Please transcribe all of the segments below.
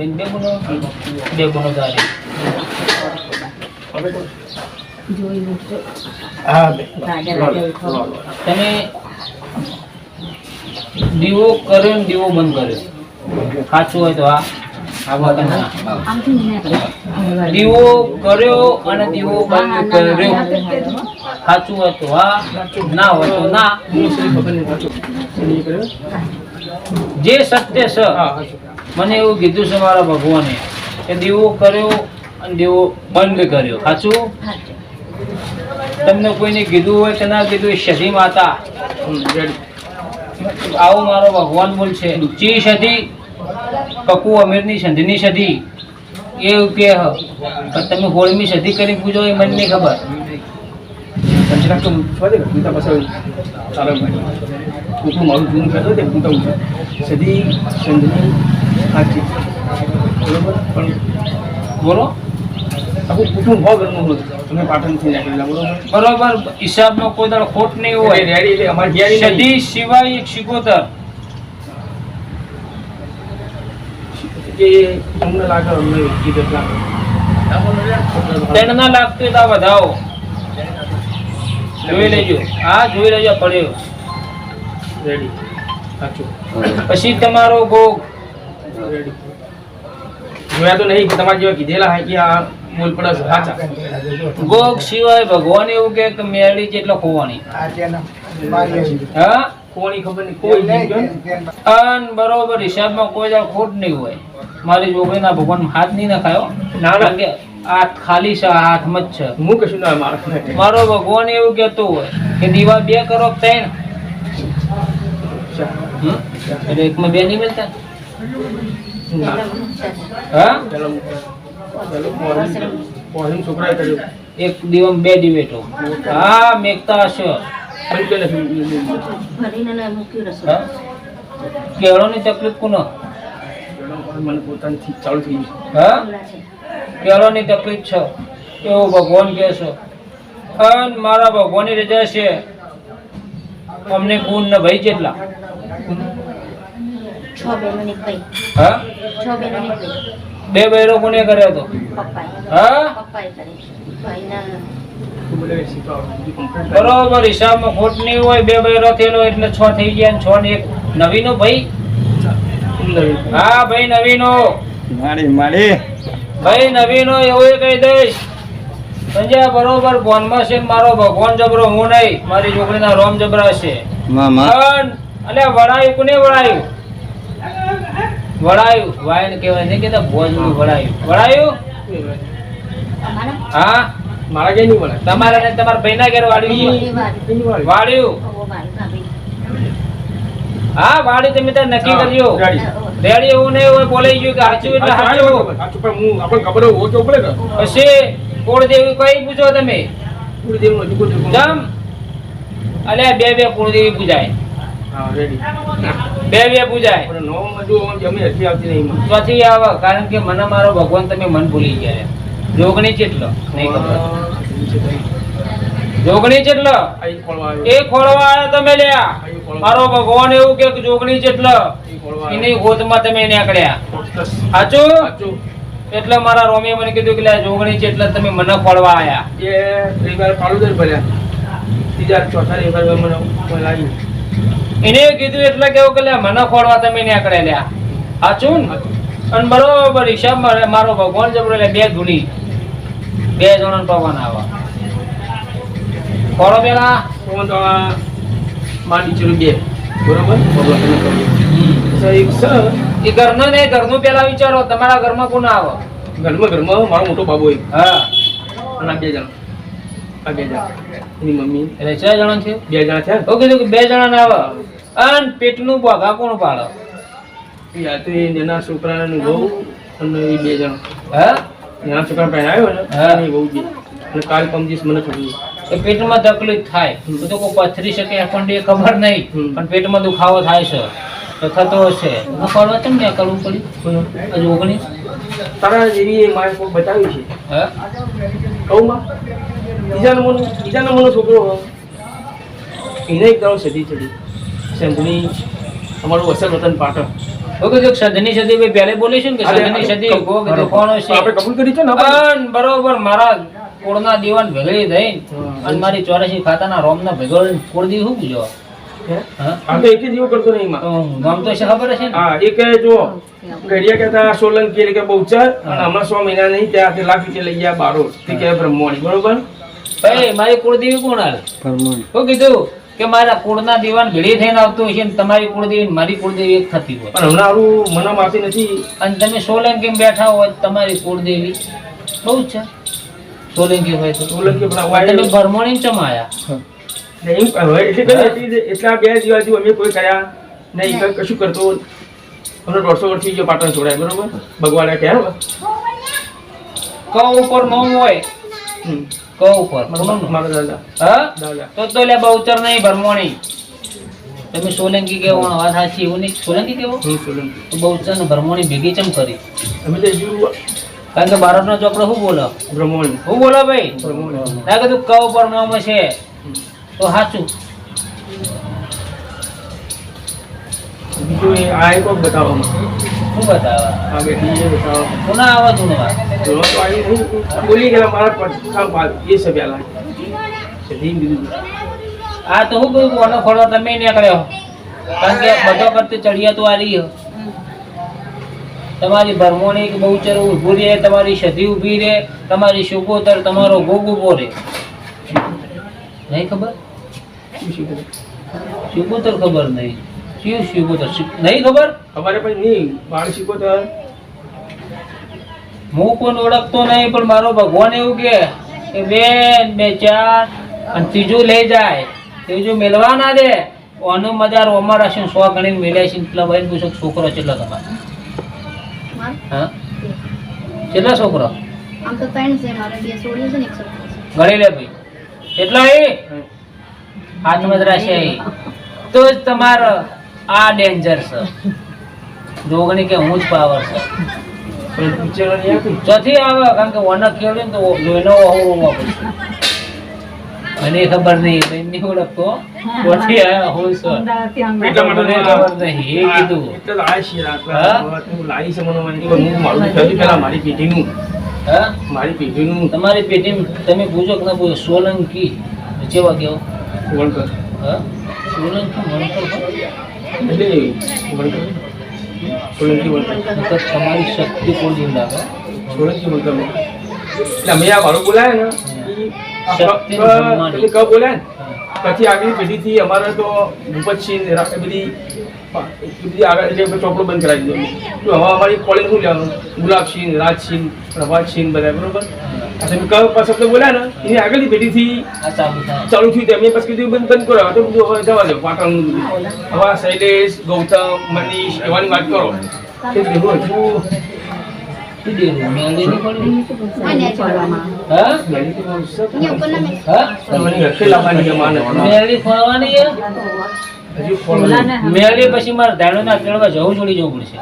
બે બનો તારી તમે દીવો કર્યો ને દીવો બંધ કર્યો સાચું હોય તો દીવો કર્યો અને દીવો બંધ કર્યો સાચું હોય તો ના હોય તો ના. જે સત્ય છે મને એવું કીધું છે મારા ભગવાને કે દીવો કર્યો અને દીવો બંધ કર્યો સાચું. તમને કોઈને કીધું હોય કે ના કીધું એ સધી માતા આવું મારો ભગવાન બોલશે. ચી સધી કકુ અમીરની સંધિની સધી એવું કે તમે હોળમી સધી કરી પૂજો એ મને નહીં ખબર. મારું જૂનું કહેતો તે પૂછાવું છું સદી સંધની સાચી બરોબર પણ બોલો આખું કુટુંબ ભાવ ઘરનું હતું તમે પાટણથી નાખેલા બરોબર બરોબર. હિસાબમાં કોઈ દાડો ખોટ નહીં હોય. રેડી એટલે અમારી ઘેરી સદી સિવાય એક શિકોતર જે તમને લાગે અમને કીધું લાગે તેને ના લાગતું તો વધાવો જોઈ લેજો. હા જોઈ લેજો પડ્યો રેડી સાચું પછી તમારો ભોગ રેડી જોયા તો નહીં તમારે જેવા કીધેલા હા કે આ બોલ પડે છે સાચા ભોગ સિવાય ભગવાન એવું કે મેળી જેટલો ખોવાની હા કોની ખબર નહીં કોઈ નહીં અન બરોબર હિસાબમાં કોઈ દાડો ખોટ નહીં હોય. મારી છોકરીના ભગવાન હાથ નહીં નખાયો કારણ કે આ ખાલી છે હાથમાં જ છે. હું કશું ના મારા મારો ભગવાન એવું કહેતો હોય કે દીવા બે કરો ત્રણ એટલે એકમાં બે નહીં મળતા. હા છોકરાએ કર્યું એક દીવામાં બે દિવેટો હા મેકતા હશે. કેળોની તકલીફ કોનો મને પોતાની ચાલુ થઈ ગયું હા કેળોની તકલીફ છે એવું ભગવાન કહે છે. અને મારા ભગવાનની રજા છે અમને ગુણ ને ભાઈ જેટલા હા બે બૈરો કોને કર્યો હતો હા બરોબર હિસાબમાં ખોટ નહીં હોય. બે બૈરો થયેલો એટલે 6 થઈ ગયા 6 ને એક નવીનો ભાઈ. હા ભાઈ નવીનો ભાઈ નવીનો એવું કહી દઈશ સંજય બરોબર બોનમાં છે. મારો ભગવાન જબરો હું નહીં મારી છોકરીના રોમ જબરા છે. અલ્યા વડાયું કોને વડાયું વાયણ કહેવાય ને કે ભોજનું વડાયું હા મારા કઈ નહીં મળે તમારા ને તમારા ભાઈના ઘેર વાળ્યું હા વાળી તમે ત્યાં નક્કી કરજો. રેડી એવું નહીં હોય બોલાઈ ગયું કે સાચું એટલે સાચું ખબર હોય તો પડે પછી કુળદેવી કઈ પૂછો તમે જમ અલ્યા બે કુળદેવી પૂજાય બે પૂજાય ચોથી આવે કારણ કે મને મારો ભગવાન તમે મન ભૂલી ગયા. જોગણી કેટલો નહીં ખબર જોગણી કેટલો એ ખોળવા આવ્યા તમે લ્યા. મારો ભગવાન એવું કે જોગણી કેટલો એની ગોતમાં તમે નીકળ્યા સાચું. એટલે મારા રોમીએ મને કીધું કે જોગણી જેટલા તમે મને ખોળવા આવ્યા. એ રવિવાર ફાળુદર ભર્યા ત્રીજા ચોથા રવિવાર મને લાગ્યું એને કીધું એટલે કેવું કે મને ખોળવા તમે નીકળ્યા સાચું ને. અને બરોબર હિસાબમાં મારો ભગવાન જબરો બે ધૂની બે જણા પવન આવા ખોળો પેલા માં ટીચર બે બરોબર એ ઘરનો ને ઘરનું પેલા વિચારો તમારા ઘરમાં કોણ આવે ઘરમાં મારો મોટો બાબુ એક હા અને આ બે જણા એની મમ્મી એટલે 6 જણા છે. 2 જણા છે તો કીધું કે 2 જણા ના આવે અને પેટનું બોગા કોણ પાડે યા તો એ નાના છોકરાનું બહુ અને એ 2 જણા હા નાના છોકરા પહેલા આવ્યો ને હા. એ બહુ છે અને કાલ પમજીસ મને થયું એ પેટમાં તકલીફ થાય તો કોઈ પથરી શકે આપણને ખબર નહીં પણ પેટમાં દુખાવો થાય છે તો થતો હશે ખોળવા કેમ ને કરવું પડ્યું હજુ 19 તારા જેવી એ મારે કોઈ બતાવ્યું છે હા કહું માં બીજા નંબરનો છોકરો એને એક દાડો સદી ચડી સંધની અમારું અસર વતન પાટણ હું કીધું સદની સદી ભાઈ પહેલે બોલીશું ને કે સદની સદી હું કીધું કોણ હશે આપણે કબૂલ કરી છે ને અન બરોબર મારા કુળના દીવાન ભેગડી થઈ અને મારી 84 ખાતાના રોમના ભેગો કુળ દી હું પૂછો હા આ તો એક જ જેવો કરતો નહીં માં તો નામ તો છે ખબર હશે ને હા એક જો ઘડિયા કહેતા સોલંકી એટલે કે બહુચર અને હમણાં 100 મહિના નહીં ત્યાં તે લાખ રૂપિયા લઈ ગયા બારોટ તે કહે બ્રહ્મણી બરોબર ભાઈ મારી કુળદેવી કોણ હાલ હું કીધું કે મારા કુળના દીવાન ભેળી થઈને આવતું હશે ને તમારી કુળદેવી ને મારી કુળદેવી એક થતી હોય પણ હમણાં આવું મને માફી નથી અને તમે સોલંકી બેઠા હોય તમારી કુળદેવી બહુ જ છે સોલંકી હોય તો સોલંકી પણ તમે વાય ભરમણી ચમ આયા નહીં હવે એટલા બે દિવસથી અમે કોઈ કર્યા નહીં કશું કરતો અમને 150 વર્ષ થઈ ગયો પાટણ છોડાય બરોબર ભગવાને કહે ક ઉપર નોમ હોય ક ઉપર મારા દાદા હા દાદા તો લે બહુચર નહીં ભરમણી તમે સોલંકી કેવો વાત સાચી એવું નહીં સોલંકી કેવો સોલંકી તો બહુચર ને ભરમણી ભેગી ચમ કરી અમે તો જીવ કારણ કે ભારતનો ચોપડો શું બોલો બ્રહ્મણી શું બોલો ભાઈ બ્રહ્મણી ના કીધું ક ઉપર નોમ છે તો સાચું બીજું આ એક બતાવો શું બતાવવા આ બેટી એ બતાવો પુનઃ આવો ધૂણવા જોવા તો આવી નહીં બોલી ગયેલા મારા પર કામ પાડ એ સબ આલા સધી બીજું આ તો હું કહું કોનો ખોડો તમે નીકળ્યો કારણ કે બધો કરતે ચડિયા તો આ રહી તમારી ભરમોણી કે બહુચર ઊભું રહે તમારી સધી ઊભી રહે તમારી શુગોતર તમારો ભોગ ઊભો રહે નહીં ખબર શુગોતર ખબર નહીં શું શુગોતર નહીં ખબર અમારે પણ નહીં બાળ શીખો તો હું કોણ ઓળખતો નહીં પણ મારો ભગવાન એવું કે બે બે ચાર અને ત્રીજું લઈ જાય ત્રીજું મેળવા ના દે અનુ મજા રોમા રાશિ 100 ગણી મેળ્યા છે એટલા ભાઈ પૂછો છોકરો કેટલા તમારે હા કેટલા છોકરો આમ તો 3 છે મારે 2 છોડીઓ છે ને 1 છોકરો છે ગણી લે ભાઈ કેટલા એ હાથમાં જ રાશિ તો જ તમારો આ ડેન્જર છે જોગણી કે હું જ પાવર છે પણ પિક્ચર નહીં આપી ચોથી આવે કારણ કે ઓનર કેવડે ને તો લોહીનો હોવો પડશે મને ખબર નહીં ભાઈ નહીં ઓળખતો ચોથી આવ્યા હોય છે એટલા માટે મને ખબર નહીં એ કીધું એટલે તો આ શી રાત હા? હું લાવી છે મને હું મારું થયું પેલા મારી પેઢીનું હા મારી પેઢીનું તમારી પેટી તમે પૂછો કે ના પૂછો સોલંકી જેવા કેવો વણકર હા સોલંકી વણકર એટલે વણકર સોલંકી વણકર તો તમારી શક્તિ કોઈ જેવી લાગે સોલંકી વણકર એટલે અમે આ વાળું બોલાય ને શક્તિ બ્રહ્માંડ. એટલે ક બોલાય ને પછી આગલી પેઢીથી અમારે તો ભૂપતસિંહ એ બધી આગળ એટલે ચોપડો બંધ કરાવી દીધો તો હવે અમારી કોલેજ શું લેવાનું ગુલાબસિંહ રાજસિંહ પ્રભાતસિંહ બધા બરોબર તમે ક શબ્દ બોલ્યા ને એની આગળની પેઢીથી આ ચાલુ થાય ચાલુ થયું તેમ પછી કીધું બંધ કરો તો બધું હવે જવા દો પાટણનું બધું હવે આ શૈલેષ ગૌતમ મનીષ એવાની વાત કરો તે ભેગું હજુ શું દેવું મેળવી પડી આ ને છોડવામાં હા અહીંયા ઉપર ના મેં હા મને રખે લાવવાની છે માને મેળી ખોલવાની છે હજુ ખોલવાની. મેળી પછી મારે ધાણોના તેડવા જવું છોડી જવું પડશે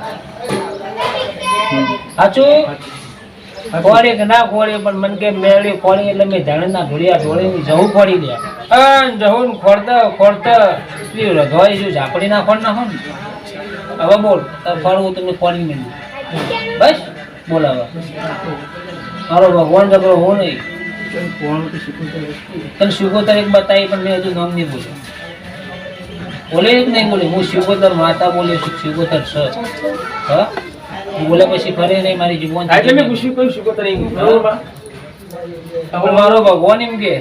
સાચું ખોળી કે ના ખોળી પણ મને કે મેળી ખોળી એટલે મેં ધાણના ઘોડિયા ઢોળી જવું ખોડી દે જવું ને ખોડતા રધવાઈ જો ઝાપડી ના ખોડ નાખો ને હવે બોલ ફળવું તમે ખોડી નહીં બસ બોલાવા મારો ભગવાન જબરો હું નહીં કોણ તો શીખવું તો તને શિકોતર એક બતાવી પણ મેં હજુ નામ નહીં બોલ્યો બોલે જ નહીં બોલે હું શિકોતર માતા બોલ્યો છું શિકોતર સર હા હું બોલે પછી ફરે નહીં મારી જીવન હા, એટલે મેં પૂછ્યું કયું શીખો તને બરોબર પણ મારો ભગવાન એમ કે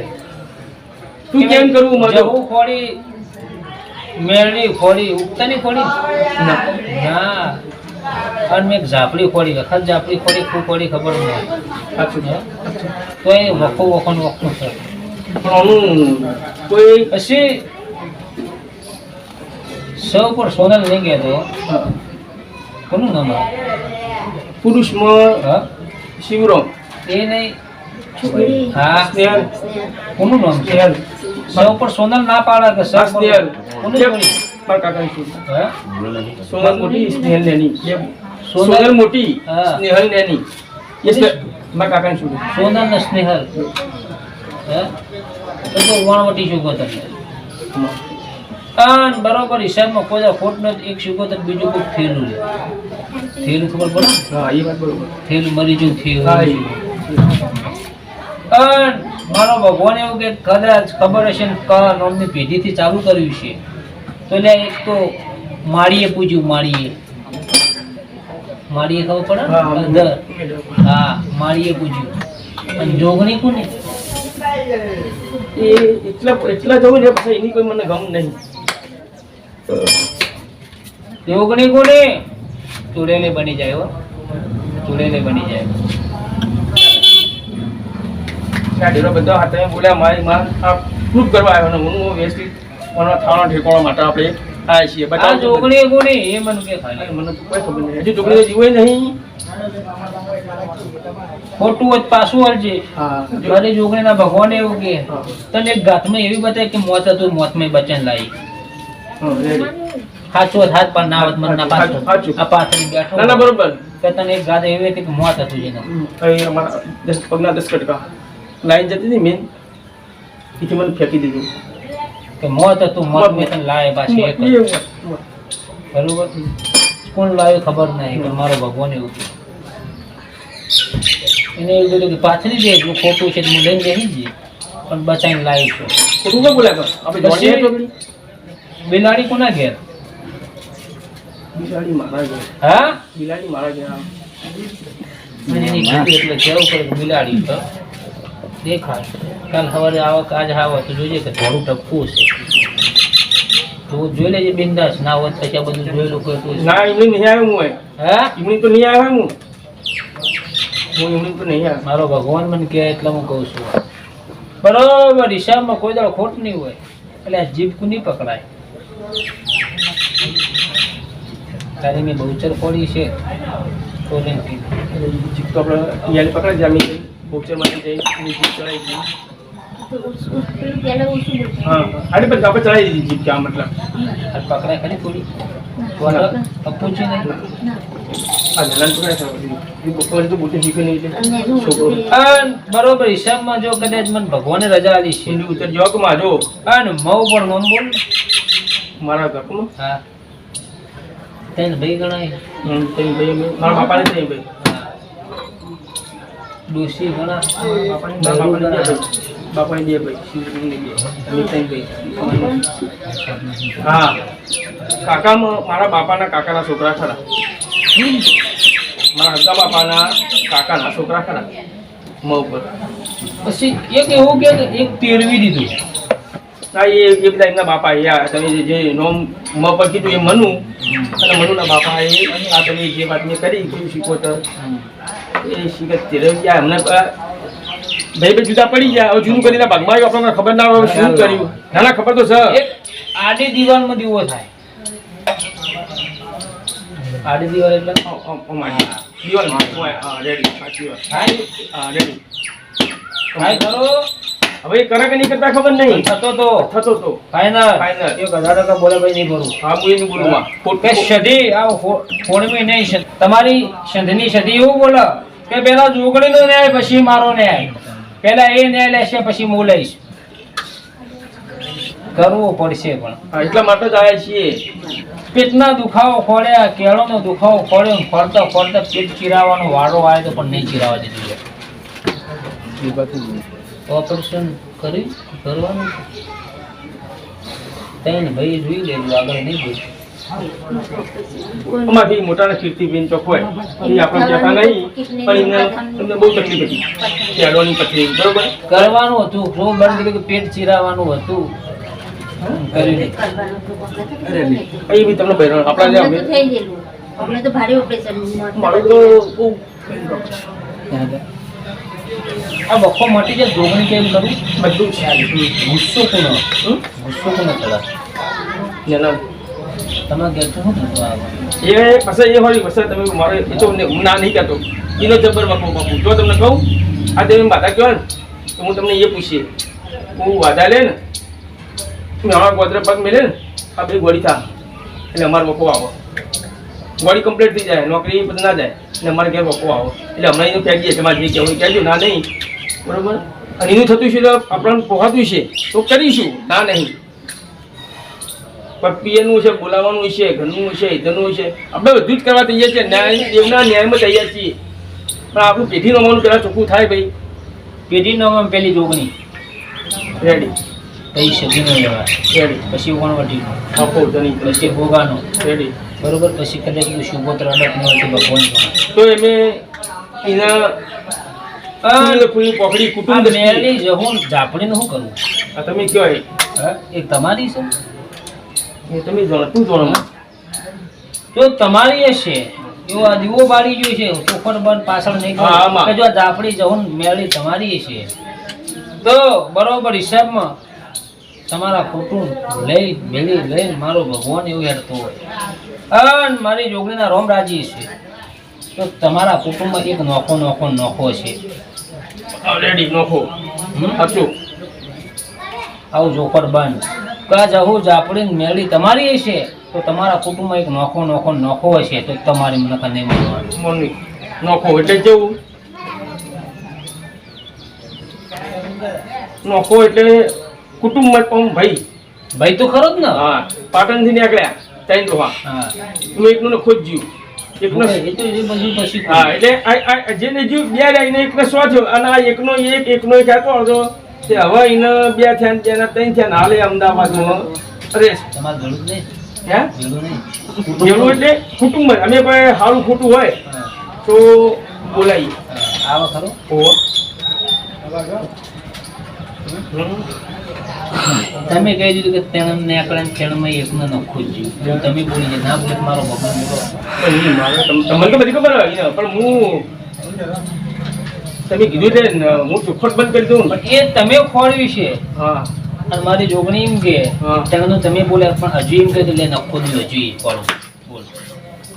તું કેમ કરવું મારું જવું ખોડી મેળવી ખોડી ઉગતાની ખોડી ના. ના અને મેં એક ઝાપડી ખોડી વખત ઝાપડી ખોડી ખૂબ ખોડી ખબર નહીં સાચું છે. તો એ વખો વખોનું છે પણ આનું કોઈ પછી સૌ પર સોનલ નહીં કહેતો હા, કોનું નામ આવે? પુરુષમાં હા શિવરામ એ નહીં છોડી હા સ્નેહલ કોનું નામ છે સ્નેહલ સૌ પર સોનલ ના પાડે કે સૌ પર સ્નેહલ કોનું કેમ? જોડી? મારા કાકાની છોકરી. હા સોનલ મોટી સ્નેહલ નેની કેમ? સોનલ? સોનલ મોટી હા. સ્નેહલ નેની એ મારા કાકાની છોકરી. સોનલ ને સ્નેહલ હા તો વણવટી શું કહો તમે અન બરોબર હિસાબમાં કોઈ દાડો ખોટ નથી. એક સિક્કો તો બીજું કોઈ થેલું લે. થેલું ખબર પડે? હા એ વાત બરોબર. થેલું મરી જવું હા થેલું. અન મારો ભગવાન એવું કે કદાચ ખબર હશે ને ક નામની પેઢીથી ચાલુ કર્યું છે તો એટલે એક તો માળીએ પૂજ્યું. માળીએ ખબર પડે ને? હા, અંદર. હા માળીએ પૂજ્યું. અને જોગણી કોને? એ એટલા જવું ને પછી એની કોઈ મને ગમ નહીં. જોગણી કોને? ચૂડેલે બની જાય હો. ચૂડેલે બની જાય. આ ઢેરો બધા હાથે બોલ્યા મારી માં આ પ્રૂફ કરવા આવ્યો ને હું વ્યવસ્થિત મને થાળો ઠેકાણો માટે આપણે આવ્યા છીએ. આ બધા જોગણી કોને? એ મને કે ખાલી મને તો કોઈ ખબર નહીં. હજી છોકરીઓ જીવે નહીં. ખોટું હોય તો પાછું વળજે. હા મારી જોગણીના ભગવાન એવું કે હા. તને એક ગાથમાં એવી બતાવી કે મોત હતું, મોતમાં બચન લાવી. હા, રેડી. સાચો હાથ પણ ના આવત મને ના પાછો. સાચું. આ પાછળ બેઠો ના ના બરોબર. કે તને એક ગાથ એવી હતી કે મોત હતું જેને. અહીં અમારા પગના 10 કટકા લાઈન જતી હતી મેન એથી મને ફેંકી દીધું. કે મોત હતું, મોત મેં તને લાવે પાછી એક જ. બરોબર? કોણ લાવ્યું ખબર નહીં પણ મારો ભગવાન એવું કે એને એવું કીધું કે પાછળી દે જો ખોટું છે તો હું લઈને બેસી જઈએ પણ બચાવીને લાવી છું. ખોટું ન બોલ્યા કર. આપણે પછી- જોડીએ તો બિલાડી કોના ઘેર? બિલાડી મારા ઘેર. હા બિલાડી મારા ઘેર આવે. મને એની કીધું એટલે કેવું પડે કે બિલાડી તો દેખાય. કાલ સવારે આવો કે આજે આવો તો જોઈએ કે થોડું ટપકું છે તો જોઈ લેજે બિંદાસ. ના હોત પછી આ બધું જોયેલું કરતું છે. ના એમની નહીં આવ્યો હું હોય. હા એમની તો નહીં આવ્યો હું એમની તો નહીં આવ્યો. મારો ભગવાન મને કહે એટલે હું કહું છું બરોબર. હિસાબમાં કોઈ દાડો ખોટ નહીં હોય એટલે આ જીભ નહીં પકડાય. તારી મેં બહુચર ફોડી છે તો લઈને પીધું. જીપ તો આપણે ઈયાને પકડાઈ જાય. અમે બોક્સરમાંથી જઈ એની જીપ ચડાવી દીધી. પેલું પહેલા ઓછું બોલતા. હા આડી પણ આપણે ચડાવી દીધી જીપ ક્યાં મતલબ આ પકડાય ખરી થોડી પૂછી નહીં. ના. આ નાના પકડાય થવા એ બપોરે તો બોટે શીખે નહીં એટલે અને એનું છોકરો. પેલું- અન બરોબર હિસાબમાં જો કદાચ મને ભગવાને રજા આલી છે એની ઉતર જો કે માજો અન મઉ પણ મમ બોલ. મારા ઘરમાં હા તેને ભાઈ ગણાય. તેની ભાઈ અમે મારા બાપાને થઈ ભાઈ ડોસી ગણા. બાપાને બે ભાઈ શિવજીને બે અમે ત્રણ ભાઈ. હા કાકામાં મારા બાપાના કાકાના છોકરા ખરા. મારા હગા બાપાના કાકાના છોકરા ખરા મઉ પર. પછી એક એવું કે એક તેરવી દીધું. હા એ બધા એમના બાપા એ આ તમે જે નોમ મ પર કીધું એ મનુ અને મનુના બાપા એ આ તમે જે વાત મેં કરી કોઈ શીખોતર એ શીખત તેરવ્યા અમને ભાઈ ભાઈ જુદા પડી ગયા. હવે જૂનું કરીને ભાગમાં આવ્યું આપણને ખબર ના હોય શું કર્યું. ના ના ખબર તો છે. એક આડી દિવાલમાં દીવો થાય. આડી દિવાલ એટલે દિવાલમાં હા રેડી સાચી વાત. હા રેડી. થાય ખરો. હવે એ કરે કે નહીં કરતા ખબર નહીં. થતો તો થતો તો ફાઈનલ. Final. 1000 બોલે ભાઈ નહીં ભરું. હા હું એનું બોલું કે સધી આવો ફોડમી નહીં છે. તમારી સંધની સધી એવું બોલે કે પેલા જોગણીનો ન્યાય પછી મારો ન્યાય. પેલા એ ન્યાય લેશે પછી હું લઈશ. કરવું પડશે પણ હા એટલા માટે જ આવ્યા છીએ. પેટના દુખાવો ખોડ્યા, કેળોનો દુખાવો ખોડ્યો ને ફરતા ફરતા પેટ ચીરાવાનો વારો આવે તો પણ નહીં ચીરાવા દીધું છે. ઓપરેશન કરવાનું તૈન ભાઈ જોઈ લેવું આગળ નહીં બોલ. અમારી મોટાના કીર્તિબેન ચોક હોય એ આપણે કહેતા નહીં પણ એમને બહુ તકલીફ હતી શેડોની તકલીફ બરોબર. કરવાનું હતું જો બંધ કર્યું કે પેટ ચીરાવાનું હતું કર્યું નહીં. કરવાનું તો પગલાં તો એ બી તમને બહેનો આપણા અમને તો જે થઈ ગયેલું. અમને તો ભારે ઓપરેશન મારું તો બહુ આ બખો મટી જાય જોગણી કેમ કરું બધું છે ગુસ્સો કોનો ચલા એના તમારે ઘેર તો શું થતું આવે એ પછી એ હોય પછી તમે મારે એ તો હું ના નહીં કહેતો એનો જબર બાપુ બાપુ જો તમને કહું આ તમે વાદા કહો ને તો હું તમને એ પૂછીએ હું વાદા લે ને તમે અમારા ગોદરે પગ મેલે ને આ બધી ગોળી થા એટલે અમારે બપો આવો ગોળી કમ્પ્લીટ થઈ જાય નોકરી બધું ના જાય એટલે અમારે ઘેર બપો આવો એટલે હમણાં એનું ફેંકીએ તમારે જે કહેવું કહેજો ના નહીં બરોબર. અને એનું થતું છે તો આપણને પોહાતું છે તો કરીશું ના નહીં પણ પિયરનું છે, બોલાવવાનું છે, ઘરનું છે, ઇધરનું છે, આપણે બધું જ કરવા તૈયાર છે. ન્યાય દેવના ન્યાયમાં તૈયાર છીએ, પણ આપણું પેઢી નોવાનું પેલા ચોખ્ખું થાય ભાઈ. પેઢી નો પેલી જોગણી રેડી કઈ સદી નો લેવા, રેડી પછી વણવટી આપો તની પછી ભોગાનો, રેડી. બરોબર. પછી કદાચ સુગોત્ર અડક નો ભગવાન તો એમે એના ફૂલની પોખડી કુટુંબ મેળની જહું ઝાપડીને શું કરવું? આ તમે કહેવાય એ તમારી છે, એ તમે જાણો તું જાણો જો તમારી હશે એવો આ દીવો બાળી ગયો છે ચોખર બંધ પાછળ નહીં હા, આમાં. કે જો આ ઝાપડી જહું મેળી તમારી હશે તો બરોબર હિસાબમાં તમારા કુટુંબ લઈ મેળી લઈને મારો ભગવાન એવું હેડતો હોય અને મારી જોગણીના રોમ રાજી છે તો તમારા કુટુંબમાં એક નોખો છે. રેડી નોખો સાચું. આવું જોકર બંધ કા જહું ઝાપડી મેળી તમારી હશે તો તમારા કુટુંબમાં એક નોખો હશે તો તમારી મને નહીં મળવાનું. મોની નોખો એટલે કેવું? નોખો એટલે કુટુંબમાં પણ ભાઈ તો ખરો જ ને. હા, પાટણથી નીકળ્યા ત્રણ દોહા, હા તું એકનો ખોજ જીવ એકનો. એ તો એ બધું પછી હા, એટલે આ જેને જીવ બે રહ્યા એને એકને સો થયો અને આ એકનો એક જાતો હતો તે હવે એને બે થયા ને તેના ત્રણ થયા ને હાલે અમદાવાદમાં અરે તમારે ભેળું જ નહીં, હે ભેળું નહીં. એવું એટલે કુટુંબ જ. અમે કોઈ સારું ખોટું હોય હા. તો બોલાવીએ. આવો ખરો. ઓહો. તમે કહી દીધું કે તેણ ને આકડા ને તેણમાં એકનો નખો જ જીવ. તમે બોલી જાય ના બોલે તો મારો ભગવાન બોલો. નહીં, મારે તમને તો બધી ખબર હોય ને, પણ હું તમે કીધું છે ને, હું ચોખવટ બંધ કરી દઉં. પણ એ તમે ખોળવી છે હા અને મારી જોગણી એમ કે હા. તેણનું તમે બોલ્યા પણ હજુ એમ કહે લે નખો જ હજુ ખોળું બોલ.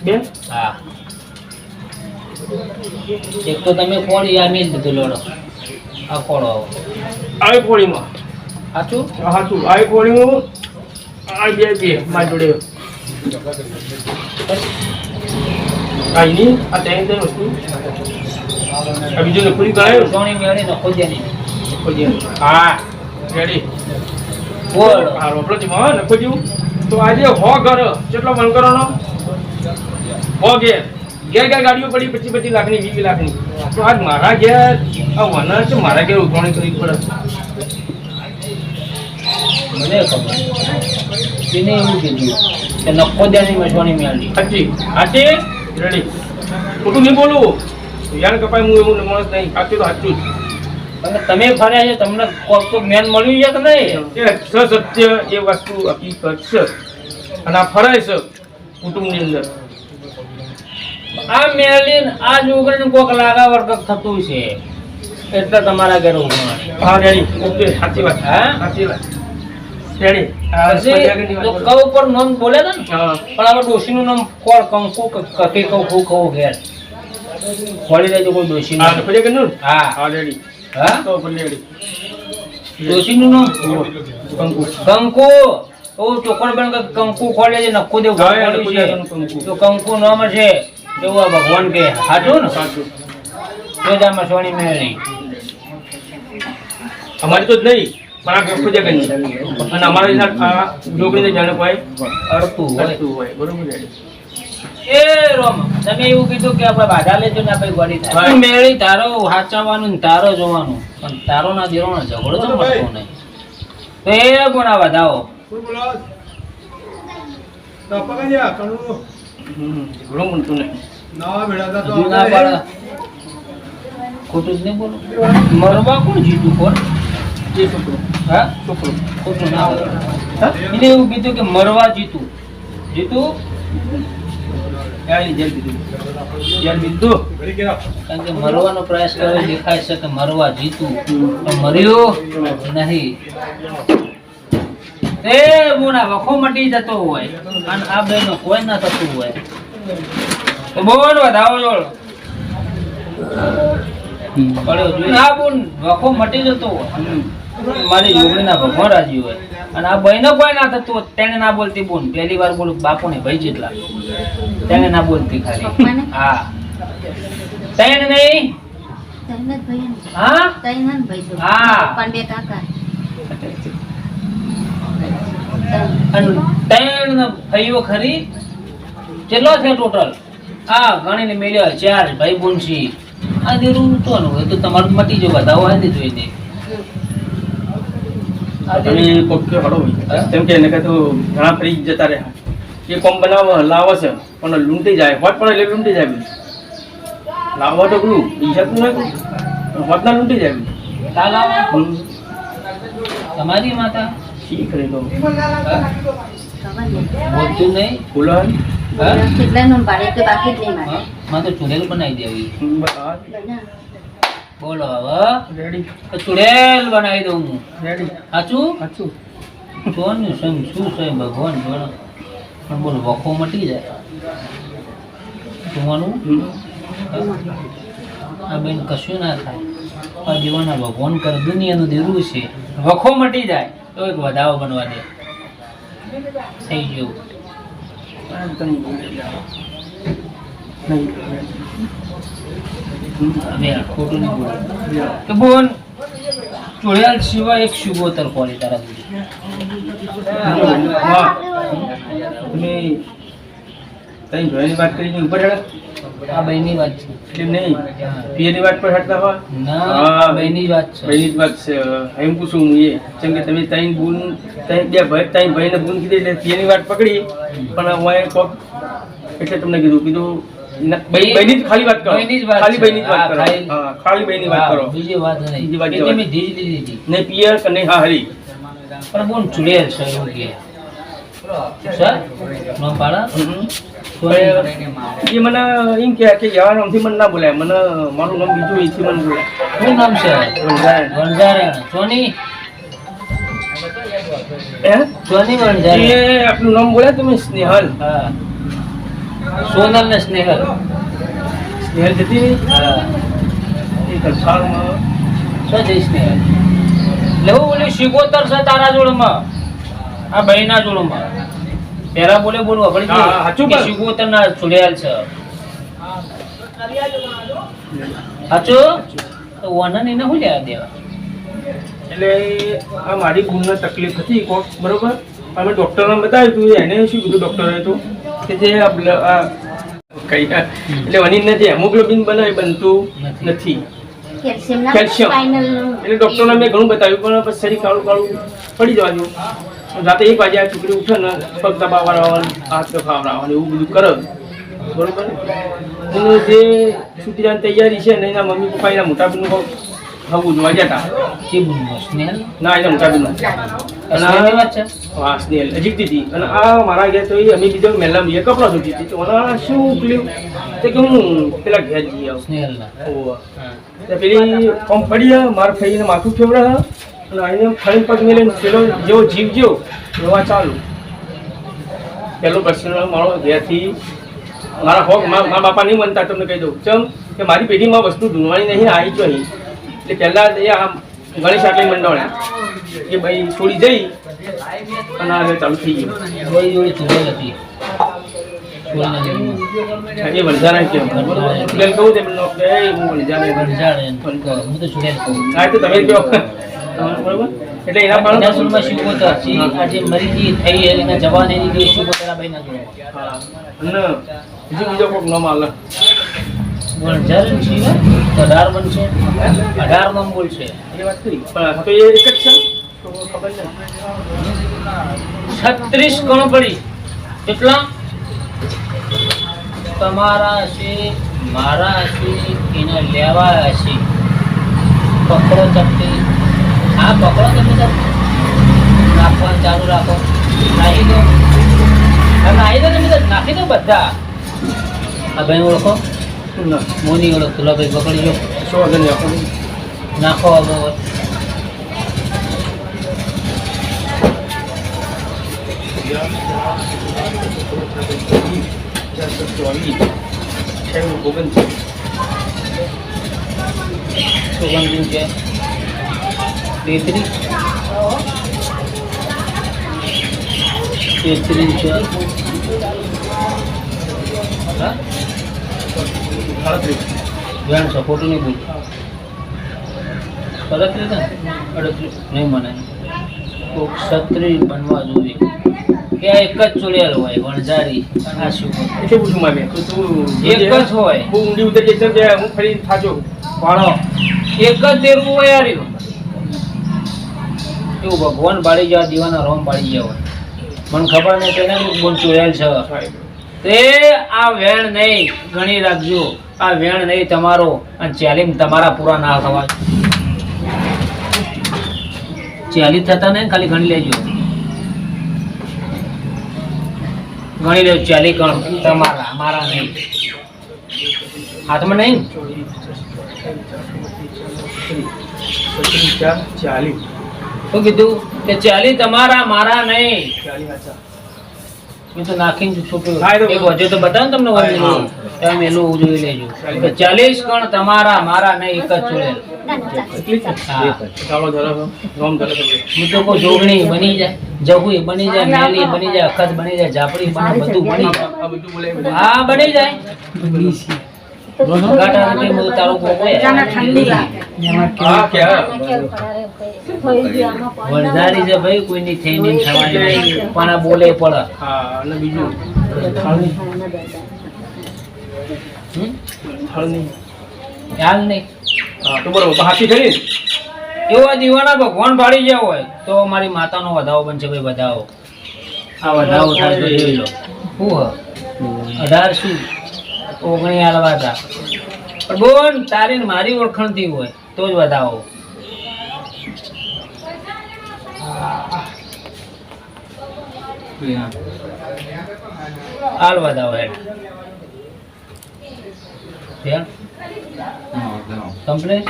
બેન હા એક તો તમે ખોળી આ મેં જ બધું લોડો આ ખોળો આવો આવે કોળીમાં સાચું. સાચું આવે કોળીમાં આ બે મારી જોડે કાંઈ નહીં. આ ત્રણ વસ્તુ આ બીજું નખુરી ગણાયું સોની મેળી નખો જ નહીં. નખોજી. હા રેડી બોલ. હા રોપડો થી હા નખોજી. તો આજે હો ઘર કેટલો વણકરોનો હો ઘેર ઘેર ગાડીઓ પડી 25 લાખની 20 લાખની. તો આજ મારા ઘેર આ વનર છે, મારા ઘેર ઉઘરાણી કરવી પડે. મને ખબર એને એવું કીધું કે નખો દેની મજવાની મેળી. સાચી સાચી. રેડી ખોટું નહીં બોલું યાર કપાય હું એવું માણસ નહીં. સાચું તો સાચું અને તમે ફર્યા છે તમને કોક તો જ્ઞાન મળ્યું છે કે નહીં? જ. એ સત્ય એ વસ્તુ હકીકત છે અને આ ફરાય છે કુટુંબની અંદર. આ મેલીન આ જોગણ કોક લાગા વર્ગ થતું છે એટલે તમારા ઘરે ઉભા. હા રેડી ઓકે સાચી વાત. હા? સાચી વાત રેડી. પછી તો કઉ પર નામ બોલે ને હા પણ હવે ડોશીનું નામ કોણ કંકુ કકે કહું ઘેર ખોલી દેજો કોઈ ડોશીનું. હા નખોજી કે હા હા રેડી. હા તો બોલ રેડી. ડોશીનું નામ કંકુ કંકુ. ઓ ચોકડ બન કંકુ ખોલે છે નખો દેવ હા, ખોલ્યું નખો છે. દેવાનું કંકુ. તો કંકુ નામ છે એવું આ ભગવાન કે સાચું ને. સાચું. તો જ આમાં સોની મેળી. અમારી તો જ નહીં પણ આ નખોજી કે નહીં. અને અમારા વિના આ જોગણીને જાણે કોઈ અડતું હોય. કરતું હોય. બરોબર રેડી. એ રોમ તમે એવું કીધું કે આપણે બાધા લેજો ને આપણે ગોળી થાય. હા. તું મેળી તારો હાચવવાનું ને તારો જોવાનું પણ તારો ના દેવાનો ઝઘડો તો મળતો નહીં. તો એ ગુણા વધાવો. ઘણું બનતું નહીં. હજુ ના પાડે. ખોટું જ નહીં બોલો. મરવા કોણ જીતું કોણ? એ છોકરો હા છોકરો ખોટું ના બોલો. એને એવું કીધું કે મરવા જીતું જીતું યાર જેલ દીધું યાર દીધું. કારણ કે મરવાનો પ્રયાસ કર્યો દેખાય છે કે મરવા જીતું પણ મર્યો નહીં. એ બોના વખો મટી જતો હોય અને આ બે નો કોઈ ના થતું હોય તો બોલ વધાવો જોડ પડ્યો જોઈએ. આ બોન વખો મટી જતો હોય મારી જોગણીના ભગવાન રાજી હોય અને આ બહેનો કોઈ ના થતું હોય તેને ના બોલતી બોન પહેલી વાર બોલું બાપુને ભાઈ જેટલા તેને ના બોલતી ખાલી. પપ્પાને? હા તેને નહીં. તૈન જ ભાઈ ને. હા તૈન જ ભાઈ છો. હા. પપ્પાને બે કાકા. અને ત્રણ ભાઈઓ ખરી કેટલો છે ટોટલ? આ ગણીને મેળ્યો 4 ભાઈ બોનસી. આ દેરું તો એ તો તમારું મટી જો બધા હોય ને જોઈને. તમે કોક કે હડો તેમ કે એને કહે તો ઘણા ફરી જતા રહ્યા. એ કોમ બનાવવા લાવે છે પણ લૂંટી જાય હોટ પણ એટલે લૂંટી જાય બધું. લાવવા તો પેલું ઈજા તો નહીં હોટ ના લૂંટી જાય બધું. ચાલ આવો. તમારી માતા શી કરે તો બોલતું નહીં. બોલો હા? કેટલાનું ભાડે તો બાકી જ નહીં મારે. હા? માં તો ચુડેલ બનાવી દેવી. બોલો હવે રેડી તો ચુડેલ બનાવી દઉં હું. રેડી સાચું? સાચું કોનું સંગ શું છે ભગવાન જોડે. પણ બોલ વખો મટી જાય જોવાનું. આ બેન કશું ના થાય. આ જીવનના ભગવાન કરે દુનિયાનું દેરું છે. વખો મટી જાય તો એક વધાવો બનવા દે. થઈ ગયું. હવે આ ખોટું નહીં બોલે કે બોન ચુડેલ સિવાય એક શુગોતર ખોલી તારા સુધી. હા તમે તઈ જોઈની વાત કરીને ઉપર હેડા આ બહેની વાત છે. એટલે નહીં પિયરની વાત પર હેડતા હોય ના હા. બહેની વાત છે. ભાઈની જ વાત છે એમ પૂછું હું એ જેમ કે તમે તઈ બૂન તઈ બે ભાઈ તઈ ભાઈને બૂન કીધી એટલે પિયરની વાત પકડી પણ હું કોક એટલે તમને કીધું બહેની જ ખાલી વાત કરો બહેની જ વાત ખાલી છે. બહેની જ વાત હા, કરો ખાલી- હા ખાલી બહેની વાત કરો બીજી વાત નહીં. બીજી વાત એટલે મેં ધીજ લીધી હતી. ને પિયર કે નહીં હા હરી પણ બોન ચુડેલ છે એવું કે સર નો પાડા એ મને એમ કહે કે યાર નામથી મને ના બોલાય મને મારું નામ બીજું એથી મને બોલાય શું નામ છે? વણઝારા. વણઝારા. સોની હે સોની વણઝારા. એ આપનું નામ બોલ્યા તમે સ્નેહલ હા સોનલ ને સ્નેહલ. સ્નેહલ જતી રહી હા એ કલસારમાં શું છે સ્નેહલ? લેવું બોલે શિકોતર છે તારા જોડમાં આ બહેના જોડમાં. પેલા બોલે બોલવા પડી હા, સાચું પણ. શિકોતર ના ચુડેલ છે સાચું તો વનન એને શું લેવા દેવા? એટલે આ મારી બૂનને તકલીફ હતી કોક બરોબર અમે ડૉક્ટરને બતાવ્યું હતું એને શું કીધું ડૉક્ટરે તો કે જે આ કઈ એટલે વનીને જે હેમોગ્લોબિન બને એ બનતું નથી કેલ્શિયમના કેલ્શિયમ. સ્પાઇનલનું એટલે ડૉક્ટરને મેં ઘણું બતાવ્યું પણ પછી શરીર કાળું કાળું પડી જવાનું રાતે 1 વાગે આ છોકરી ઉઠે ને પગ દબાવવાનું હાથ દબાવવાનું એવું બધું કરે બરોબર એનું જે છૂટી જવાની તૈયારી છે ને એના મમ્મી પપ્પા એના મોટા બેનનું થવું જોવા જતા કે બોલવો સ્નેહલ? ના એના મોટા બેનનું સ્નેહલની વાત છે? હા સ્નેહલ અજીબતી હતી અને આ મારા ઘેર તો એ અમે બીજો મેલા બીએ કપડા ધોતી હતી તો મને શું પેલું તે કે હું પેલા ઘેર જઈ આવું સ્નેહલના. ઓવા. હા. તે પેલી કોમ પડી મારા ફઈને માથું ફેવડા અને આઈને ફરીને પગ મેલે પેલો જેવો જીવ જેવો એવા ચાલુ પેલો પ્રશ્ન મારો ઘેરથી મારા હોક મારા બાપા નહીં બનતા તમને કહી દઉં ચમ કે મારી પેઢીમાં વસ્તુ ઢૂંઢવાની નહીં આવી જો અહીં એટલે પહેલાં એ આ ગણેશ આટલી મંડળ એ ભાઈ છોડી જઈ અને આ ચાલુ થઈ ગયું જોડી જોડી ચુડેલ હતી. ચોરીના જન્મમાં. એ વણઝારા કેમ પેલ કહું તે પેલો કે હું વણઝારા વણઝારા એમ. હું તો ચુડેલ કહું. હા તો તમે કહો બરોબર એટલે એના એના પણ સુરમાં શિકોતર છે. આ જે મરી ગઈ થઈ એના જવાન એની ગઈ શિકોતર આ બહેના જોડે. હા અને બીજો કોઈક નામ આલે વણઝારા છે 18 બનશે 18 નામ બોલશે. એ વાત કરી પણ તો એ એક જ છે તો ખબર નહીં 36 ગણો પડી. કેટલા? તમારા છે મારા છે એના લેવા છે. પકડો ચપટી આ પકડો તમે તો નાખવાનું ચાલુ રાખો. નાખી દો નાખી દો તમે તો નાખી દો બધા. આ ભાઈ ઓળખો ના મોની ઓળખતો લો ભાઈ પકડી લો શું વાગે નહીં આપણને નાખો હવે. સુગંધી છે 33 છે. હા વેણ છે ખોટું નહીં બોલ. 37 ને 38 નહીં મને તો 36 બનવા જોઈએ. કે આ એક જ ચૂડેલ હોય વણઝારી આ શું એટલે પૂછું મારે તો તું એક જ હોય હું ઊંડી ઉતરી જઈશ કે હું ફરી થાચો પાડો એક જ દેરું હોય યાર એવું ભગવાન બાળી ગયા દીવાના રોમ બાળી ગયા હોય મને ખબર નહીં તેને બોલ ચૂડેલ છે તે આ વેણ નહીં ગણી રાખજો આ વેણ નહીં તમારો અને ચાલીમ તમારા પૂરા ના થવા ચાલી થતા નહીં ખાલી ગણી લેજો ગણી લેજો ચાલી ગણ તમારા મારા નહીં હાથમાં નહીં 40 શું કીધું કે ચાલી તમારા મારા નહીં મેં તો નાખીને છૂટ્યું હા, એ તો એક વજે તો બતાવ તમને વજેલું તમે મેલું જોઈ લેજો કે 40 ગણ તમારા મારા નહીં એક જ ચૂડેલ હા. ચાલો જરા રોમ જરા હું તો કહું જોગણી બની જાય જગુઈ બની જાય મેલી બની જાય અખત બની જાય ઝાપડી બને બધું બની જાય આ બધું બોલે હા બની જાય ગાટા નથી બધું તારું કોકો હા કે વરદારી છે ભાઈ કોઈની થઈ નહીં થવાની નહીં પણ આ બોલે પડે હા અને બીજું થાળની ખ્યાલ નહીં હા તો બરોબર હાથી થઈ ને એવા દીવાના ભગવાન ભાળી ગયા હોય તો મારી માતાનો વધાવો બનશે ભાઈ વધાવો આ વધાવો થાય તો જોઈ લો શું હ 18 શું 19 આલવા હતા પણ બોન તારી ને મારી ઓળખણથી હોય તો જ વધાવો હાલ વધાવો હેડ કમ્પ્લેટ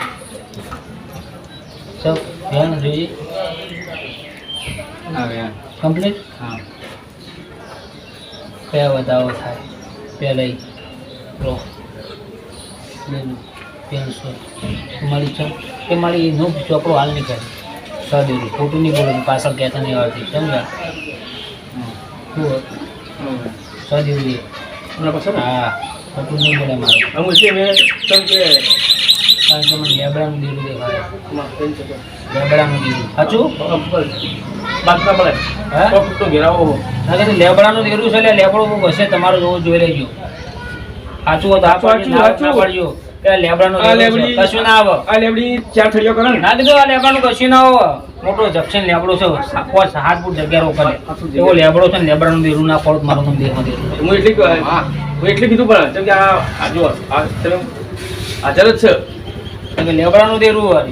સબ ધ્યાન જોઈએ કમ્પ્લીટ કયા વધાવો થાય પહેલાં લો મારી કે મારી નો ચોપડો હાલ નહીં કરે સદેવું ખોટું નહીં બોલે પાછળ કહેતા નહીં આવતી સમજા સદેવું હા ખોટું નહીં બોલે મારે અમુક છે મેં કેમ કે કારણ કે મને લેબડાનું દીરું દેખાય લેબડાનું દીરું સાચું બાદ ના પડે હા તો ઘેરાવો ના કે લેબડાનું દીરું છે એટલે લેબડો બહુ હશે તમારો જોવો જોઈ લેજો સાચું હોય તો આ પાડજો ના પાડજો કે લેબડાનું દીરું છે. કશું ના આવે આ લેબડી 4 થળીઓ કરે ને ના કીધું આ લેબડાનું કશું ના આવે મોટો જક્ષણ લેબડો છે 7 ફૂટ જગ્યા રોકડે એવો લેબડો છે ને લેબડાનું દીરું ના પડત મારું નામ દેખમાં દીરું હું એટલી કીધું પણ કેમ કે આ જો આ તમે હાજર જ છે કારણ કે લેબડાનું દીરું હોય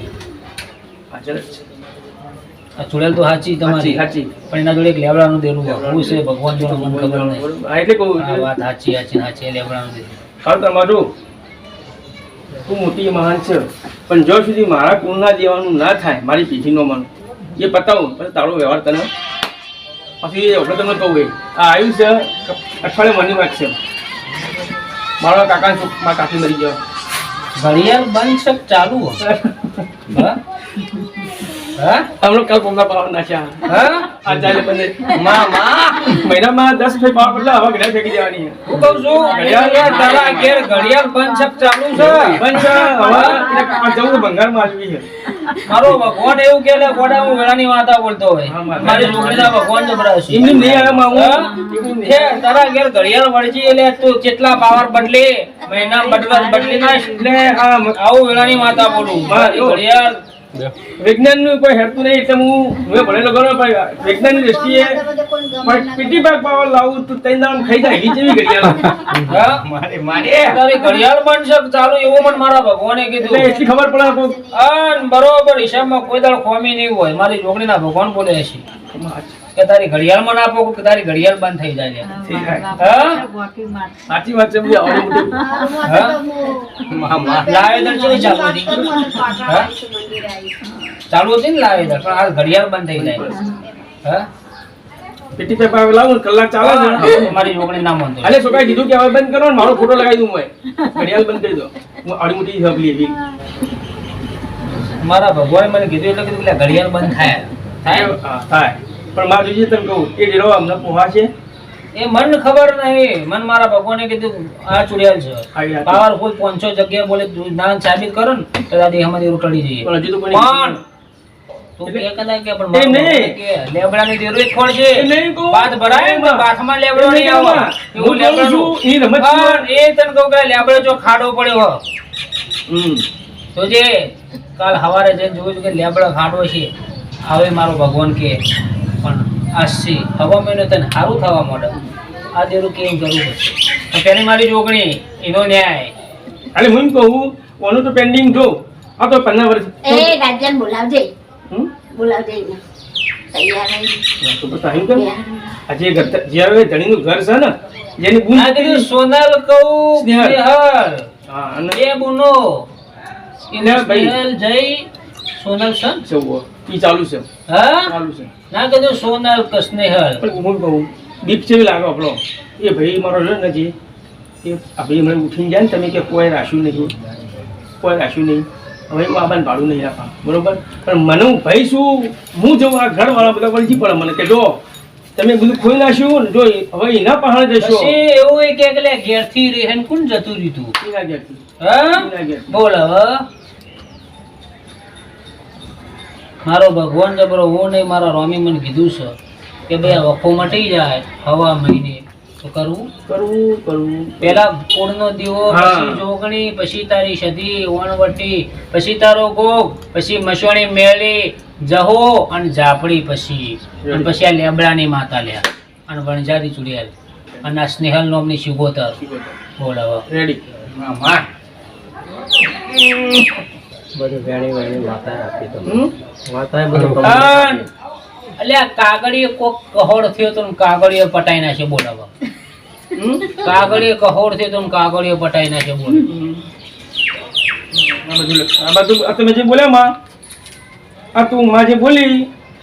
હાજર જ છે આ ચૂડેલ તો સાચી તમારી સાચી પણ એના જોડે એક લેબડાનું દેરું હોય હું છે ભગવાન જોડે મને ખબર નહીં હા એટલે કહું આ વાત સાચી સાચી લેબડાનું દેરું સારું તમારું તું મોટી મહાન છે પણ જો સુધી મારા કુળના દેવાનું ના થાય મારી પેઢીનો મન એ પતાવું પછી તારો વ્યવહાર તને પછી આપણે તમને કહું આ આવ્યું છે અઠવાડિયે મની વાત છે મારા મારા કાકી મરી ગયો ઘડિયાળ બંધ છે ચાલુ હોય હા હા હમણાં કાલ કોમના પાવર નાખ્યા હા આ ચાલે બંને માં મહિનામાં 10 રૂપિયા પાવર એટલે હવે ઘડિયાળ ફેંકી દેવાની હું કહું છું ઘડિયાળ તારા ઘેર ઘડિયાળ બંધ છે ચાલુ છે બંધ છે હવે જવું ભંગારમાં આવી છે મારો ભગવાન એવું કે ગોડા હું વેળાની વાતા બોલતો હોય હા, માતા. મારી છોકરીના ભગવાન જબરાવશે એમની નહીં આવે માં હા? હું છે તારા ઘેર ઘડિયાળ વળજી એટલે તું કેટલા પાવર બદલે મહિના બદલી નાખ એટલે આ આવું વેળાની વાતા બોલું મારી ઘડિયાળ વિજ્ઞાનનું કોઈ હેરતું નહીં એટલે હું ભણેલો ગણો પણ વિજ્ઞાનની દ્રષ્ટિએ પણ પીટી ભાગ પાવર લાવું તો તઈ દામ ખાઈ જાય એવી જેવી ઘડિયાળ હા? તારી ઘડિયાળ બંધ છે ચાલુ એવું મને મારા ભગવાને એટલે કીધું એટલી ખબર પડે અન બરોબર હિસાબમાં કોઈ દાળ ખોમી નહીં હોય મારી જોગણીના ભગવાન બોલે છે કે તારી ઘડિયાળમાં ના આપો કે તારી ઘડિયાળ બંધ થઈ જાય છે હા સાચી વાત છે બધી આવડી મોટી લાવેદર કેવી ચાલુ હતી હા? ચાલુ હતી ને લાવેદર પણ આ ઘડિયાળ બંધ થઈ જાય હા પીટી ભાગ પાવર લાવું કલાક ચાલે છે મારી જોગણી ના માનતો અલે છોકરા કીધું કે હવે બંધ કરો ને મારો ફોટો લગાવી દઉં હું ઘડિયાળ બંધ કરી દો હું આવડી મોટી હબલી એવી મારા ભગવાને મને કીધું એટલે કીધું કે ઘડિયાળ બંધ થાય થાય હા, થાય પણ મારે જોઈએ તને કહું એ ડેરો અમને પોહા છે એ મન ખબર નહીં મન મારા ભગવાને કીધું આ ચુડિયાલ છે પાવરફુલ 500 જગ્યાએ બોલે ના સાબિત કરો ને તો દાદી અમારી ઉટડી જઈએ પણ હજુ તો કોઈ પણ તું એટલે- કે કદાચ કે પણ એ મારો નહીં. ભગવાન કે લેબડાની દેરું જ ખોળ છે એ નહીં કહું. બાદ ભરાય ને તો બાથમાં લેબડો એ નહીં નહીં આવે કહું. એવું હું કહું લેબડાનું છું, એ રમત છે. પણ એ તને કહું કે લેબડો જો ખાડો પડ્યો હો હમ. તો જે કાલ સવારે જઈને જોયું કે લેબડો ખાડો છે હવે મારો ભગવાન કે પણ આજથી હવા મહિનો તને સારું થવા માંડે આ દેરું કેમ કરવું પડશે પેલી મારી જોગણી એનો ન્યાય અરે હું એમ કહું ઓનું તો પેન્ડિંગ જો આ તો 15 વર્ષ એ રાજ્યાને બોલાવજે હમ? બોલાવજે એને. તૈયાર રહી. તો પછી અહીં કેમ? આ જે ઘર જે હવે ધણીનું ઘર છે ને જેની બૂન આ કીધું સોનલ કહું સ્નેહલ. સ્નેહલ હા અને એ બુનો સ્નેહલ ભાઈ. સ્નેહલ જઈ સોનલ સન સૌ ઈ ચાલુ છે હા ચાલુ છે ના કીધું સોનલ કે સ્નેહલ પણ હું કહું દીપ જેવી લાગે આપણો એ ભાઈ મારો રહ્યો ને જે એ આ ભાઈ મને ઉઠીને જાય ને તમે કે કોઈ રાખ્યું નહીં કોઈ રાખ્યું નહીં હવે હું આબાને ભાડું નહીં આપા બરોબર પણ મને હું ભાઈ શું હું જવું આ ઘરવાળા બધા વળગી પડે મને કે જો તમે બધું ખોઈ નાખ્યું ને જો હવે એના પહાડ જશો પછી એવું એ કે લે ઘેરથી રેહન કોણ જતું રીતું એના ઘેરથી. હા એના ઘેરથી. બોલ હવે મારો ભગવાન જબરો હું નહીં મારા રોમી મને કીધું છે કે ભાઈ આ વખો મટી જાય હવા મહિને તો કરવું કરવું પેલા કુળનો દીવો હા. પછી જોગણી પછી તારી સધી વણવટી પછી તારો ગોગ પછી મસવાણી મેળી જહો અને જાપડી પછી અને પછી આ લેબડાની માતા લ્યા અને વણજારી ચુડિયાલ અને આ સ્નેહલ નોમની શિગોતર બોલ હવે રેડી બધું વેણી વેણી માતા આપી તો હમ? માતાએ બધું અન અલ્યા કાગળીએ કોક કહોડ થયો તો ને કાગળીએ પટાઈ નાખે બોલ હવે હમ? કાગળીએ કહોડ થયો તો ને કાગળીએ પટાઈ નાખે બોલ આ બધું આ તમે જે બોલ્યા માં આ તું માં જે બોલી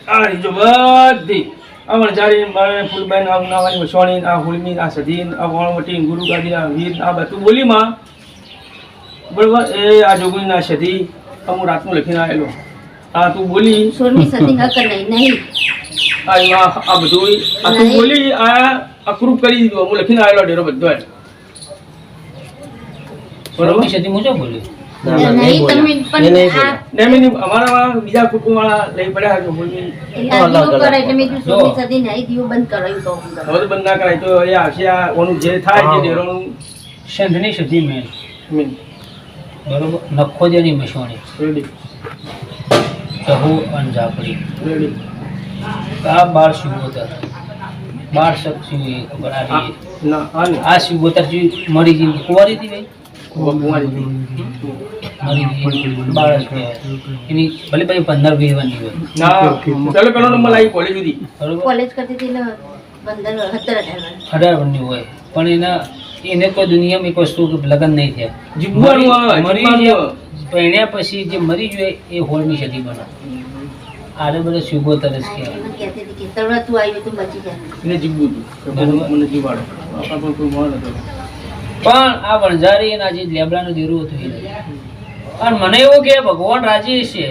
આ રીજો બધી આ વણઝારી મારે ફૂલબાઈ આ ઉનાવાની વસવાણી આ હુલમી આ સધીન આ વણવટી ગુરુ ગાદી આ વીર આ બધું બોલી માં બરોબર એ આ જોગણી ના સધી હું રાતનું લખીને આવેલો આ તું બોલી સોળમી સદી હક નહીં આ બધું આ તું બોલી આ અપ્રૂવ કરી દીધું હું લખીને આવેલો ડેરો બધો એમ. બરોબર સદી મુજબ બોલ્યું ના, ના, નહીં બોલ્યા. તમે એ પણ નહીં આ ને એમ નહીં, અમારા બીજા કુટુંબવાળા લઈ પડ્યા છે બોલવી એટલે આ દીવો કરે એટલે મેં કીધું જો. સોળમી સદી નહીં દીવો બંધ કરાવ્યું તો હું કરું. હવે તો બંધ ના કરાય તો એ આવશે આ ઓનું જે થાય જે ડેરોનું સંધની સદી મેન મીન બરોબર નખો દેની મસવાણી રેડી જહુ અને જાપડી રેડી આ 12 શિવોતર 12 શક્તિ ખબર આવી ના આ નહીં આ શિવોતર જે મરી ગઈ કુંવારી હતી ભાઈ કુંવારી મરી ગઈ 12 કહેવાય. એની ભલે પછી 15 20 વાની હોય ના ચાલો પેલો નંબર આવી કોલેજ સુધી બરોબર કોલેજ કરતી હતી એટલે 15 17 18 18 વરની હોય પણ એને કોઈ દુનિયામાં એક વસ્તુ કે લગ્ન નહીં થયા જીવવાનું આવે, મરી જીવવાનું જે આવે. પરણ્યા પછી જે મરી જોઈએ એ 16મી સદી બને આરે બધે શિવોતર જ આ કહેવાય એને કહેતી હતી કે તળવા તું આવી તું બચી જા એને જીવવું હતું કે બરોબર. મને જીવાડો આપણા પણ કોઈ મળ નતો પણ આ વણઝારી અને આ જે લેબડાનું દેરું હતું એ નહીં. અને મને એવું કે ભગવાન રાજી છે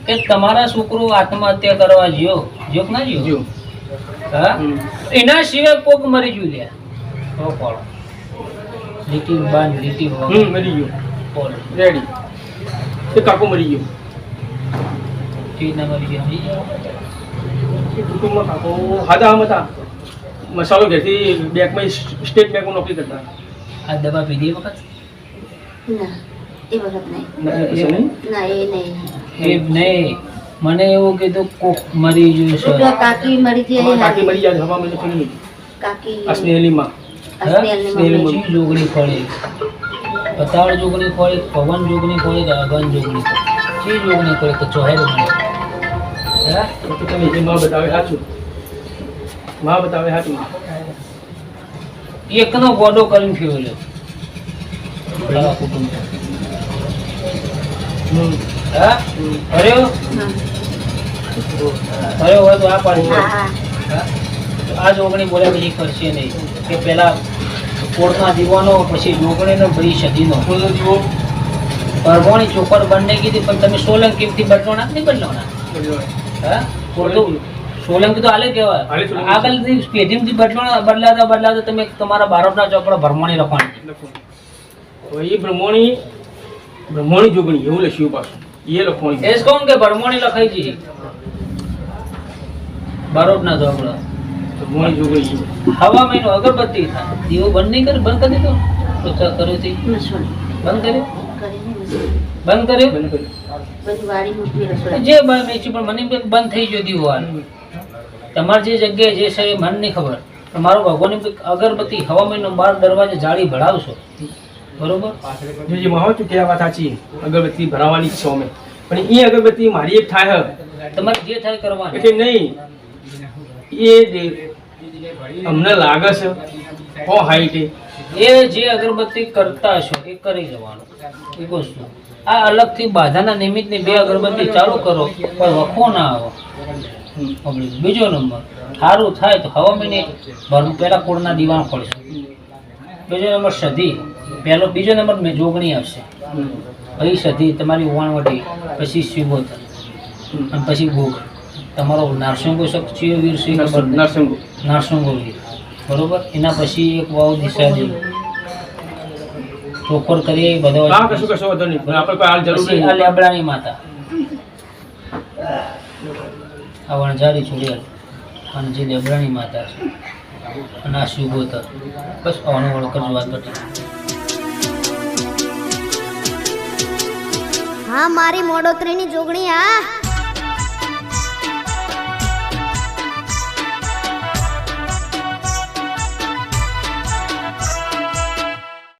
કે તમારા છોકરો આત્મહત્યા કરવા જ્યો જ્યો કે ના જ્યો જો હા હમ. એના સિવાય કોક મરી ગયું લ્યા તો કોણ લીટી બાન લીટી મરી ગયો કોણ રેડી એ કાકો મરી ગયો ચીના મરી ગયો સમજી જાઓ. એ કુટુંબમાં કાકો હાદા આમ હતા મસાલો ઘેરથી બેંકમાં સ્ટેટ બેંકમાં નોકરી કરતા આ દવા પીધી એ વખત ના એ વખત નહીં ના, એ પછી નહીં ના એ નહીં એ નહીં મને એવું કીધું કોક મરી ગયું તો છે કાકી મરી ગઈ અમારી કાકી મરી જાય હવા મને થઈ કાકી આ સ્નેહલીમાં અસ્નેહલની સ્નેહલની મમ્મી. ચી જોગણી ફળે પતાળ જોગણી ફળે પવન જોગણી ફળે કે અગન જોગણી ફળે ચી જોગણી ફળે તો ચોહેર મળે હે તો તમે જે માં બતાવે સાચું માં બતાવે સાચું એકનો ગોડો કરીને ફેરવ્યો તારા કુટુંબ હમ. હા હર્યો હા. હર્યો હોય તો આ પાડી હા હા હા? તો આ જોગણી બોલ્યા પછી કરશે નહીં કે પેલા કોર્ટના દીવાનો પછી જોગણીનો ભાઈ સદીનો ફૂલનો દીવો પરભોણી ચોપર બંને કીધી પણ તમે સોલંકીથી બદલવાના કે નહીં બદલવાના હા ખોટું સોલંકી તો હાલે કહેવાય હાલે સોલંકી. આગળથી પેઢીમાંથી બદલાતા તમે તમારા બારોટના ચોપડા ભરમણી લખવાની લખો. તો એ બ્રહ્મોણી જોગણી એવું લખ્યું પાછું એ લખવાની એસ કહું કે ભરમોણી લખાઈ જી બારોટ ના ઝોપડો મોણી જોગણી હવા મહિનો અગરબત્તી થાય દીવો બંધ નહીં કરી બંધ કરી દીધો તો કર્યું થી રસોઈ બંધ કર્યું કરીને રસોઈ. બંધ કર્યું બંધ કરી બધી વાળી મૂકી રસોઈ. જે વેચી પણ મને બી બંધ થઈ ગયો દીવો હાલ તમારી જે જગ્યાએ જે છે એ મને નહીં ખબર પણ મારો ભગવાનની બી અગરબત્તી હવા મહિનો 12 દરવાજે જાળી ભરાવશો બરોબર જે મહાવ છું કે આ વાત સાચી અગરબત્તી ભરાવાની જ છે અમે પણ એ અગરબત્તી મારી એક થાય તમારે જે થાય કરવાનું એટલે નહીં એ અમને લાગે છે હો હાઈટે એ જે અગરબત્તી કરતા હશો એ કરી જવાનું એક વસ્તુ આ અલગથી બાધાના નિમિત્તની 2 અગરબત્તી ચાલુ કરો પણ વખો ના આવો બીજો નંબર સારું થાય તો હવા મહિને પહેલા કુળના દીવાન ખોલશું બીજો નંબર સધી બીજો નંબર મેં જોગણી આવશે પછી સધી તમારી ઉવાણવટી પછી શિવોતર અને પછી ભોગ તમારો નારસંગો શક્તિઓ વીર સિંહ નરસિંહ નારસંગો વીર બરોબર એના પછી એક વાવ દિશાજી ચોખોર કરીએ એ બધા હા કશું કશું વાંધો નહીં પણ આપણે કોઈ હાલ જરૂર પછી આ નહીં લેબડાની માતા આ વણઝારી છોડિયાર અને જે લેબડાની માતા છે અને આ શિવગોતર બસ આવવાનું વળો કરજો વાત પટી હા મારી મોડોતરીની જોગણી આ